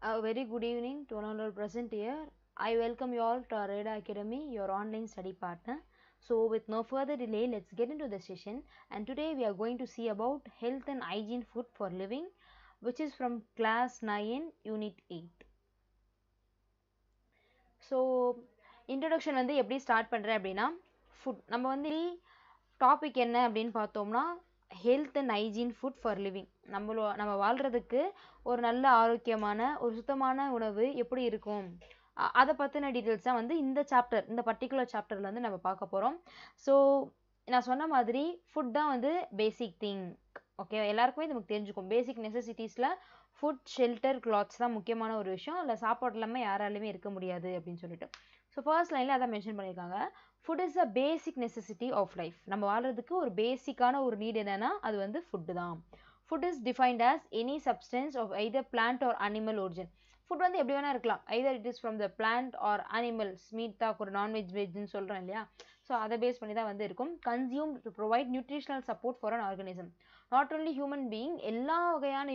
A very good evening to all present here. I welcome you all to our Reda Academy, your online study partner. So, with no further delay, let's get into the session. And today we are going to see about health and hygiene food for living, which is from class 9, unit 8. So, introduction வந்து எப்படி start பண்ணுறேன் அப்படின்னா food நம்ம வந்து topic என்ன அப்படின்னு பார்த்தோம்னா health and hygiene food for living நம்ம வாழ்கிறதுக்கு ஒரு நல்ல ஆரோக்கியமான ஒரு சுத்தமான உணவு எப்படி இருக்கும் அதை பற்றின டீட்டெயில்ஸ் தான் வந்து இந்த பர்டிகுலர் சாப்டரில் வந்து நம்ம பார்க்க போகிறோம். ஸோ நான் சொன்ன மாதிரி ஃபுட் தான் வந்து பேசிக் திங். ஓகே, எல்லாருக்குமே நமக்கு தெரிஞ்சுக்கும். பேசிக் நெசசிட்டிஸில் ஃபுட், ஷெல்டர், கிளாத்ஸ் தான் முக்கியமான ஒரு விஷயம். இல்லை சாப்பாடு இல்லாமல் யாராலுமே இருக்க முடியாது அப்படின்னு சொல்லிட்டு. ஸோ ஃபர்ஸ்ட் லைனில் அதான் மென்ஷன் பண்ணியிருக்காங்க. Food is a basic necessity of life. நம்ம வாழ்றதுக்கு ஒரு பேசிக்கான ஒரு நீட் என்னன்னா அது வந்து ஃபுட்டு தான். Food is defined as any substance of either plant or animal origin. Food வந்து எப்படி வேணா இருக்கலாம். Either it is from the plant or animals. Meat தான் ஒரு நான்வெஜ் வெஜ்னு சொல்கிறோம் இல்லையா. ஸோ அதை பேஸ் பண்ணி தான் வந்து இருக்கும். Consume to provide nutritional support for an organism. Not only human being, எல்லா வகையான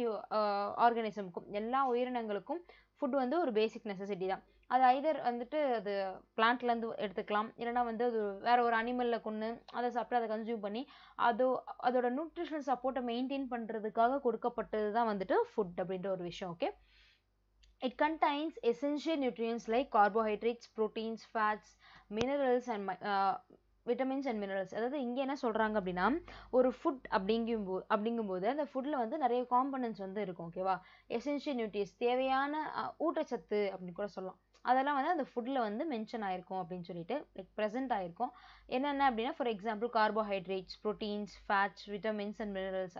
ஆர்கனிசமுக்கும் எல்லா உயிரினங்களுக்கும் ஃபுட் வந்து ஒரு பேசிக் நெசசிட்டி தான். அது ஐதர் வந்துட்டு அது பிளான்ட்லேருந்து எடுத்துக்கலாம், இல்லைனா வந்து அது வேற ஒரு அனிமலில் கொண்டு அதை சாப்பிட்டு அதை கன்சியூம் பண்ணி அதோட நியூட்ரிஷனல் சப்போர்ட்டை மெயின்டைன் பண்ணுறதுக்காக கொடுக்கப்பட்டது தான் வந்துட்டு ஃபுட் அப்படின்ற ஒரு விஷயம். Okay, it contains essential nutrients like carbohydrates, proteins, fats, minerals and vitamins and minerals. அதாவது இங்கே என்ன சொல்கிறாங்க அப்படின்னா ஒரு ஃபுட் அப்படிங்கும்போது அந்த ஃபுட்டில் வந்து நிறைய காம்பனன்ட்ஸ் வந்து இருக்கும். ஓகேவா, எசென்ஷியல் நியூட்ரியன்ஸ் தேவையான ஊட்டச்சத்து அப்படின்னு கூட சொல்லலாம். அதெல்லாம் வந்து அந்த ஃபுட்டில் வந்து மென்ஷன் ஆயிருக்கும் அப்படின்னு சொல்லிட்டு லைக் ப்ரெசென்ட் ஆயிருக்கும். என்னென்ன அப்படின்னா for example carbohydrates, proteins, fats, vitamins and minerals.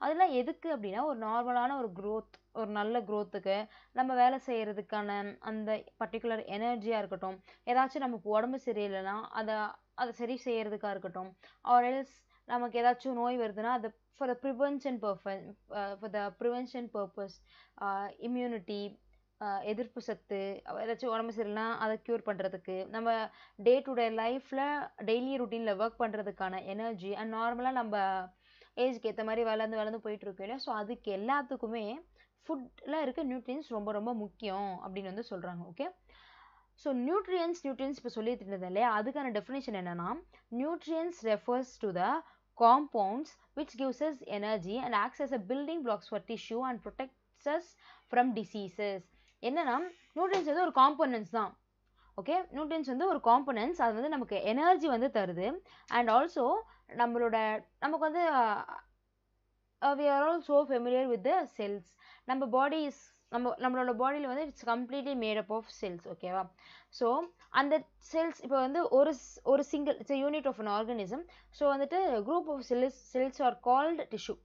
அதெல்லாம் எதுக்கு அப்படின்னா ஒரு நார்மலான ஒரு க்ரோத், ஒரு நல்ல க்ரோத்துக்கு, நம்ம வேலை செய்கிறதுக்கான அந்த பர்டிகுலர் எனர்ஜியாக இருக்கட்டும், ஏதாச்சும் நமக்கு உடம்பு சரியில்லைன்னா அதை சரி செய்கிறதுக்காக இருக்கட்டும், ஆர் எல்ஸ் நமக்கு ஏதாச்சும் நோய் வருதுன்னா அதை for the prevention purpose, immunity, எதிர்ப்பு சத்து, ஏதாச்சும் உடம்பு சரியில்லைனா அதை க்யூர் பண்ணுறதுக்கு, நம்ம டே டு டே லைஃப்பில் டெய்லி ருட்டீனில் ஒர்க் பண்ணுறதுக்கான எனர்ஜி அண்ட் நார்மலாக நம்ம ஏஜ்க்கு ஏற்ற மாதிரி வளர்ந்து போயிட்டு இருக்கோம் இல்லையா. ஸோ அதுக்கு எல்லாத்துக்குமே ஃபுட்டில் இருக்க நியூட்ரியன்ஸ் ரொம்ப ரொம்ப முக்கியம் அப்படின்னு வந்து சொல்கிறாங்க. ஓகே, ஸோ நியூட்ரியன்ஸ் இப்போ சொல்லிட்டு இருந்தது இல்லையா, அதுக்கான டெஃபினேஷன் என்னன்னா nutrients refers to the compounds which gives us energy and acts as a building blocks for tissue and protects us from diseases. என்னன்னா நியூட்ரியன்ஸ் வந்து ஒரு காம்போனன்ட்ஸ் தான். ஓகே, நியூட்ரியன்ஸ் வந்து ஒரு காம்போனன்ட்ஸ், அது வந்து நமக்கு எனர்ஜி வந்து தருது. அண்ட் ஆல்சோ நமக்கு வந்து we are all so familiar with the cells. நம்மளோட பாடியில் வந்து it's completely made up of cells. ஓகேவா, ஸோ அந்த செல்ஸ் இப்போ வந்து ஒரு single it's unit of an organism. So வந்துட்டு group of cells are called tissue.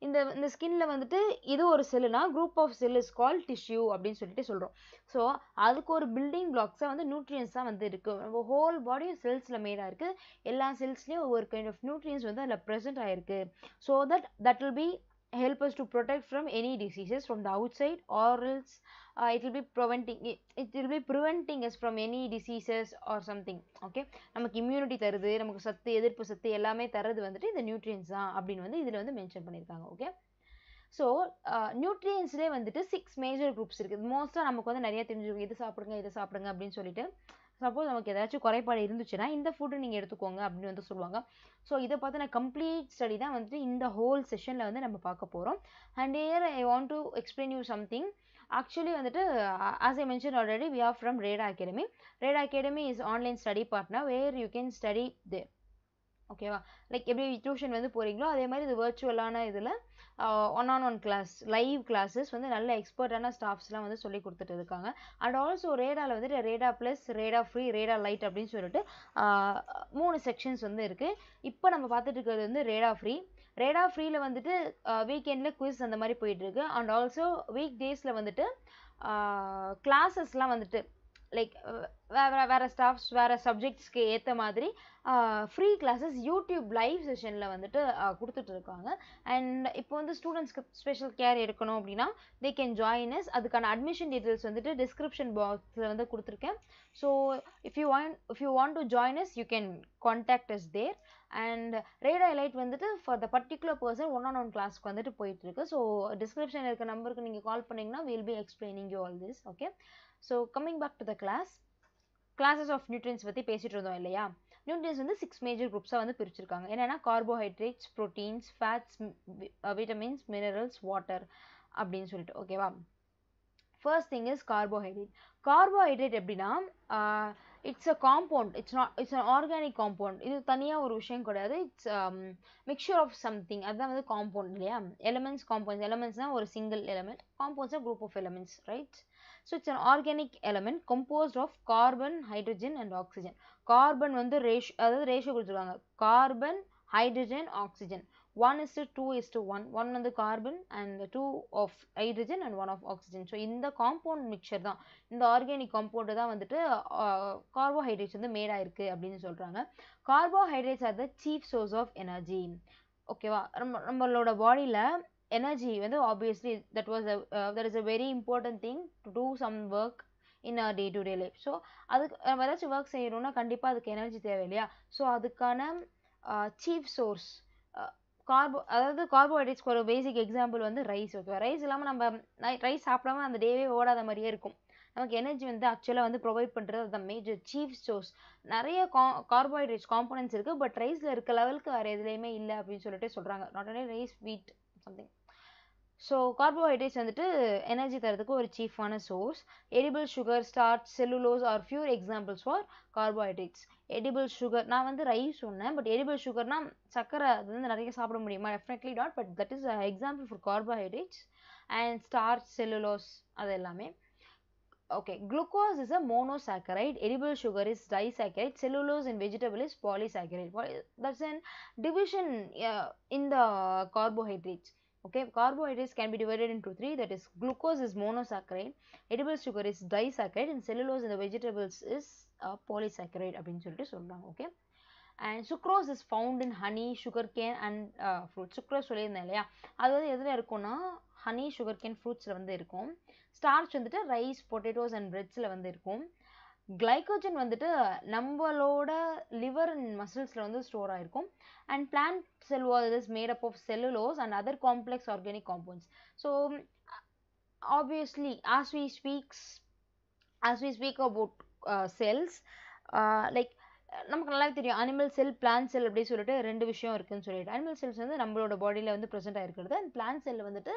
இந்த ஸ்கின்ல வந்துட்டு இது ஒரு செல்லுனா group of cell is call tissue அப்படின்னு சொல்லிட்டு சொல்கிறோம். ஸோ அதுக்கு ஒரு பில்டிங் பிளாக்ஸாக வந்து நியூட்ரியன்ஸ் தான் வந்து இருக்குது. நம்ம ஹோல் பாடியும் செல்ஸில் மேடாக இருக்குது. எல்லா செல்ஸ்லேயும் ஒவ்வொரு கைண்ட் ஆஃப் நியூட்ரியன்ஸ் வந்து அதில் ப்ரெசென்ட் ஆகிருக்கு. So that will be help us to protect from any diseases from the outside, or else it will be preventing us from any diseases or something. Okay, நமக்கு immunity தருது, நமக்கு சத்து, எதிர்ப்பு சத்து எல்லாமே தரது வந்துட்டு இந்த நியூட்ரியன்ஸ் தான் அப்படின்னு வந்து இதில் வந்து மென்ஷன் பண்ணியிருக்காங்க. ஓகே, ஸோ நியூட்ரியன்ஸ்லேயே வந்துட்டு 6 மேஜர் குரூப்ஸ் இருக்குது. மோஸ்ட்டாக நமக்கு வந்து நிறைய தெரிஞ்சுக்கும், இது சாப்பிடுங்க அப்படின்னு சொல்லிட்டு. சப்போஸ் நமக்கு ஏதாச்சும் குறைபாடு இருந்துச்சுன்னா இந்த ஃபுட்டு நீங்கள் எடுத்துக்கோங்க அப்படின்னு வந்து சொல்லுவாங்க. ஸோ இதை பார்த்தின கம்ப்ளீட் ஸ்டடி தான் வந்துட்டு இந்த ஹோல் செஷனில் வந்து நம்ம பார்க்க போகிறோம். And here I want to explain you something. Actually வந்துட்டு as I mention already we are from Reda academy. Reda academy is online study partner where you can study there. ஓகேவா, லைக் எப்படி tuition வந்து போகிறீங்களோ அதே மாதிரி இது வர்ச்சுவலான இதில் one class live classes வந்து நல்ல எக்ஸ்பர்ட்டான ஸ்டாஃப்ஸ்லாம் வந்து சொல்லி கொடுத்துட்டு இருக்காங்க. அண்ட் ஆல்சோ ரேடாவில் வந்துட்டு ரேடா ப்ளஸ், ரேடா ஃப்ரீ, ரேடா லைட் அப்படின்னு சொல்லிட்டு 3 செக்ஷன்ஸ் வந்து இருக்குது. இப்போ நம்ம பார்த்துட்டு இருக்கிறது வந்து ரேடா ஃப்ரீயில் வந்துட்டு வீக்கெண்டில் குவிஸ் அந்த மாதிரி போயிட்டுருக்கு. அண்ட் ஆல்சோ வீக் டேஸில் வந்துட்டு கிளாஸஸ்லாம் வந்துட்டு லைக் வேறு ஸ்டாஃப்ஸ் வேறு சப்ஜெக்ட்ஸ்க்கு ஏற்ற மாதிரி ஃப்ரீ கிளாஸஸ் யூடியூப் லைவ் செஷனில் வந்துட்டு கொடுத்துட்ருக்காங்க. அண்ட் இப்போ வந்து ஸ்டூடெண்ட்ஸ்க்கு ஸ்பெஷல் கேர் எடுக்கணும் அப்படின்னா தே கேன் ஜாயின் அஸ். அதுக்கான அட்மிஷன் டீட்டெயில்ஸ் வந்துட்டு டிஸ்கிரிப்ஷன் பாக்ஸில் வந்து கொடுத்துருக்கேன். So if you want to join us you can contact us there. And Reda elite வந்துட்டு for the particular person 1-on-1 கிளாஸ்க்கு வந்துட்டு போயிட்டுருக்கு. ஸோ டிஸ்கிரிப்ஷன் இருக்க நம்பருக்கு நீங்கள் கால் பண்ணிங்கன்னா will be explaining you all this. Okay, so coming back to the classes of nutrients பற்றி பேசிட்டு இருந்தோம் இல்லையா. நியூட்ரியன்ஸ் வந்து 6 மேஜர் குரூப்ஸாக வந்து பிரிச்சிருக்காங்க. என்னென்னா carbohydrates, proteins, fats, vitamins, minerals, water அப்படின்னு சொல்லிட்டு. ஓகேவா, first thing is carbohydrate. Carbohydrate எப்படின்னா it's a compound, it's an organic compound. இது தனியாக ஒரு விஷயம் கிடையாது. It's mixture of something. அதுதான் வந்து காம்பவுண்ட் இல்லையா. Elements, compounds. எலமெண்ட்ஸ்னால் ஒரு single element, compounds group of elements, right? So it's an organic element composed of carbon, hydrogen and oxygen. Carbon வந்து ரேஷியோ கொடுத்துருக்காங்க. Carbon, hydrogen, oxygen 1:2:1. 1 வந்து carbon and 2 of hydrogen and 1 of oxygen. So இந்த compound mixture தான், இந்த organic compound தான் வந்துட்டு carbohydrates வந்து mat ஆயிருக்கு அப்படின்னு சொல்கிறாங்க. Carbohydrates are the chief source of energy. ஓகேவா, நம்மளோட பாடியில் energy வந்து obviously that is a very important thing to do some work in our day to day life. So அதுக்கு நம்ம ஏதாச்சும் ஒர்க் செய்யணும்னா கண்டிப்பாக அதுக்கு எனர்ஜி தேவை இல்லையா. ஸோ அதுக்கான சீஃப் சோர்ஸ் அதாவது கார்போஹைட்ரேட்ஸ்க்கு ஒரு பேசிக் எக்ஸாம்பிள் வந்து ரைஸ். ஓகேவா, ரைஸ் இல்லாமல் நம்ம ரைஸ் சாப்பிடாம அந்த டேவே ஓடாத மாதிரியே இருக்கும். நமக்கு எனர்ஜி வந்து ஆக்சுவலாக வந்து ப்ரொவைட் பண்ணுறது அந்த மேஜர் சீஃப் சோர்ஸ். நிறைய கார்போஹைட்ரேட்ஸ் காம்பனன்ட்ஸ் இருக்குது, பட் ரைஸில் இருக்க லெவலுக்கு வேறு எதுலேயுமே இல்லை அப்படின்னு சொல்லிட்டு சொல்கிறாங்க. Not only rice, wheat, something. So carbohydrates வந்துட்டு எனர்ஜி தரதுக்கு ஒரு சீஃபான source. Edible sugar, starch, cellulose are few examples for carbohydrates. Edible sugar, நான் வந்து ரைஸ் சொன்னேன், பட் எடிபிள் சுகர்னா சக்கரை அது வந்து நிறைய சாப்பிட முடியுமா? Definitely not, but that is example for carbohydrates. And starch, cellulose அது எல்லாமே. Okay, glucose is a monosaccharide, edible sugar is disaccharide, cellulose in vegetable is polysaccharide. That's an division in the carbohydrates. Okay, carbohydrates can be divided into 3, that is glucose is monosaccharide, edible sugar is disaccharide and cellulose in the vegetables is polysaccharide அப்படின்னு சொல்லிட்டு சொல்றாங்க. Okay, and sucrose is found in honey, sugarcane and fruit. sucrose சொல்லியிருந்தேன் இல்லையா, அது வந்து எதில் இருக்கும்னா honey, sugarcane, ஃப்ரூட்ஸில் வந்து இருக்கும். ஸ்டார்ச் வந்துட்டு ரைஸ், பொட்டேட்டோஸ் அண்ட் பிரெட்ஸில் வந்து இருக்கும். கிளைக்கோஜன் வந்துட்டு நம்மளோட லிவர் அண்ட் மசில்ஸில் வந்து ஸ்டோர் ஆகிருக்கும். And plant cell wall is made up of cellulose and other complex organic compounds. So obviously as we speak about cells, like நமக்கு நல்லா தெரியும் அனிமல் செல், பிளான்ட் செல் அப்படின்னு சொல்லிட்டு 2 விஷயம் இருக்குன்னு சொல்லிட்டு. அனிமல் செல்ஸ் வந்து நம்மளோட பாடியில் வந்து ப்ரெசென்ட் ஆகிருக்கிறது, அண்ட் பிளான்ட் செல் வந்துட்டு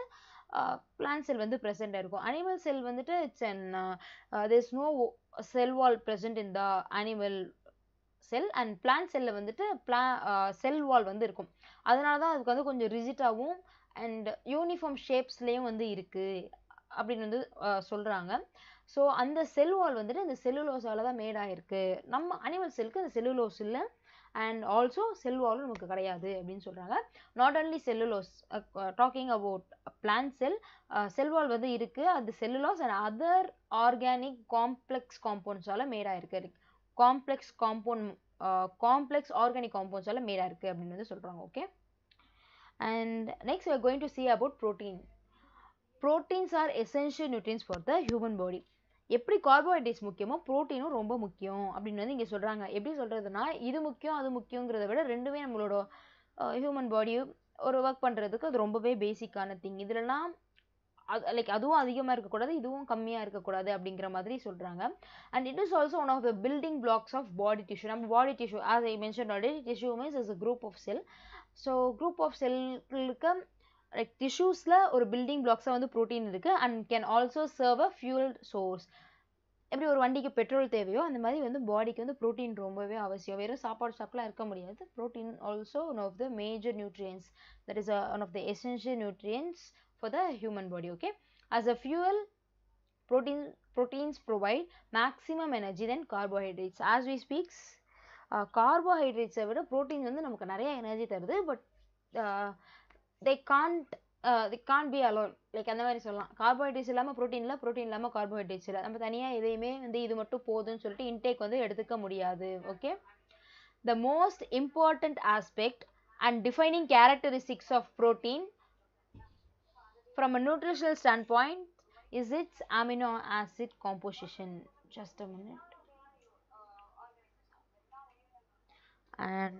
பிளான்ட் செல் வந்து ப்ரெசென்ட் ஆகிருக்கும். அனிமல் செல் வந்துட்டு it's and there is no cell wall present in the animal cell. And plant செல்லில் வந்துட்டு செல் வால் வந்து இருக்கும். அதனால தான் அதுக்கு வந்து கொஞ்சம் ரிஜிட்டாகவும் அண்ட் யூனிஃபார்ம் ஷேப்ஸ்லேயும் வந்து இருக்குது அப்படின்னு வந்து சொல்கிறாங்க. ஸோ அந்த செல் வால் வந்துட்டு இந்த செல்லுலோஸால் தான் மேட் ஆகிருக்கு. நம்ம அனிமல் செல்லுக்கு அந்த செல்லுலோஸ் இல்லை, அண்ட் ஆல்சோ செல் வாலும் நமக்கு கிடையாது அப்படின்னு சொல்கிறாங்க. Not only cellulose, talking about plant cell, cell wall வந்து இருக்குது, அது cellulose and other organic complex காம்பவுண்ட்ஸால் மேட் ஆகிருக்கு. காம்ப்ளெக்ஸ் ஆர்கானிக் காம்பவுண்ட்ஸால் மேட் ஆகிருக்கு அப்படின்னு வந்து சொல்கிறாங்க. Okay, and next we are going to see about protein. Proteins are essential nutrients for the human body. எப்படி கார்போஹைட்ரேட்ஸ் முக்கியமோ ப்ரோட்டீனும் ரொம்ப முக்கியம் அப்படின்னு வந்து இங்கே சொல்கிறாங்க. எப்படி சொல்கிறதுனா இது முக்கியம் அது முக்கியங்கிறத விட ரெண்டுமே நம்மளோட ஹியூமன் பாடியும் ஒரு ஒர்க் பண்ணுறதுக்கு அது ரொம்பவே பேசிக்கான திங். இதுலலாம் அதுவும் அதிகமாக இருக்கக்கூடாது, இதுவும் கம்மியாக இருக்கக்கூடாது அப்படிங்கிற மாதிரி சொல்கிறாங்க. And it is also one of the building blocks of body tissue. நம்ம body tissue as I mention already, tissue means is a group of cell. So group of செல்லுக்கு லைக் டிஷ்யூஸில் ஒரு பில்டிங் பிளாக்ஸாக வந்து ப்ரோட்டீன் இருக்குது and can also serve a fuel source. எப்படி ஒரு வண்டிக்கு பெட்ரோல் தேவையோ அந்த மாதிரி வந்து பாடிக்கு வந்து ப்ரோட்டீன் ரொம்பவே அவசியம். வெறும் சாப்பாடு சாப்பிட்லாம் இருக்க முடியாது. Protein also one of the major nutrients, that is one of the essential nutrients for the human body. Okay, as a fuel proteins provide maximum energy than carbohydrates. As we speak, கார்போஹைட்ரேட்ஸை விட protein வந்து நமக்கு நிறைய energy தருது, but they can't they can't be alone, like அந்த மாதிரி சொல்லலாம். Carbohydrates இல்லாமல் protein இல்லை, ப்ரோட்டீன் இல்லாமல் கார்போஹைட்ரேட்ஸ் இல்லை. நம்ம தனியாக எதையுமே வந்து இது மட்டும் போதும்னு சொல்லிட்டு இன்டேக் வந்து எடுத்துக்க முடியாது. Okay, the most important aspect and defining characteristics of protein from a nutritional standpoint is its amino acid composition. Just a minute. And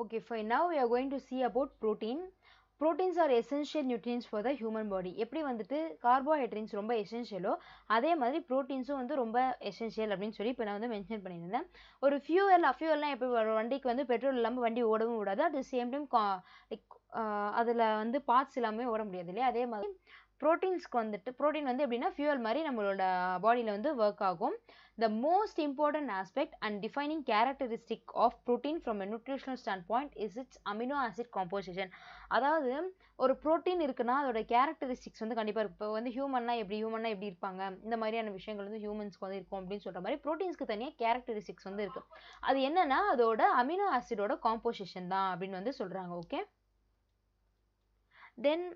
okay, fine. Now we are going to see about protein. Proteins are essential nutrients for the human body. எப்படி வந்துட்டு carbohydrates ரொம்ப எசென்ஷியலோ அதே மாதிரி ப்ரோட்டீன்ஸும் வந்து ரொம்ப essential அப்படின்னு சொல்லி இப்போ நான் வந்து மென்ஷன் பண்ணியிருந்தேன். ஒரு ஃபியூவல்லாம் எப்படி வரும், வண்டிக்கு வந்து பெட்ரோல் இல்லாமல் வண்டி ஓடவும் விடாது. அட் த சேம் டைம் அதில் வந்து பார்ட்ஸ் இல்லாமல் ஓட முடியாது இல்லையா. அதே மாதிரி ப்ரோட்டீன்ஸ்க்கு வந்துட்டு ப்ரோட்டீன் வந்து எப்படின்னா ஃபியூவல் மாதிரி நம்மளோட பாடியில் வந்து ஒர்க் ஆகும். The most important aspect and defining characteristic of protein from a nutritional standpoint is its amino acid composition. அதாவது ஒரு ப்ரோட்டீன் இருக்குன்னா அதோட கேரக்டரிஸ்டிக்ஸ் வந்து கண்டிப்பாக இருக்கும். இப்போ வந்து ஹியூமன்னா எப்படி இருப்பாங்க, இந்த மாதிரியான விஷயங்கள் வந்து ஹியூமன்ஸ்க்கு வந்து இருக்கும் அப்படின்னு சொல்கிற மாதிரி ப்ரோட்டீன்ஸ்க்கு தனியாக கேரக்டரிஸ்டிக்ஸ் வந்து இருக்குது. அது என்னன்னா அதோட அமினோ ஆசிடோட காம்போசிஷன் தான் அப்படின்னு வந்து சொல்கிறாங்க. Okay, then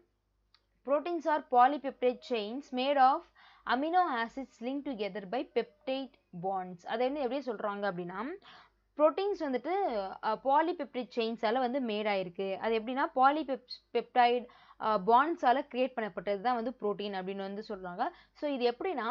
proteins are polypeptide chains made of amino acids linked together by peptide bonds. அதை வந்து எப்படி சொல்றாங்க அப்படின்னா ப்ரோட்டீன்ஸ் வந்துட்டு பாலிபெப்டைட் செயின்ஸால வந்து மேட் ஆயிருக்கு. அது எப்படின்னா பாலிபெப்டைட் பாண்ட்ஸால கிரியேட் பண்ணப்பட்டது தான் வந்து ப்ரோட்டீன் அப்படின்னு வந்து சொல்றாங்க. ஸோ இது எப்படின்னா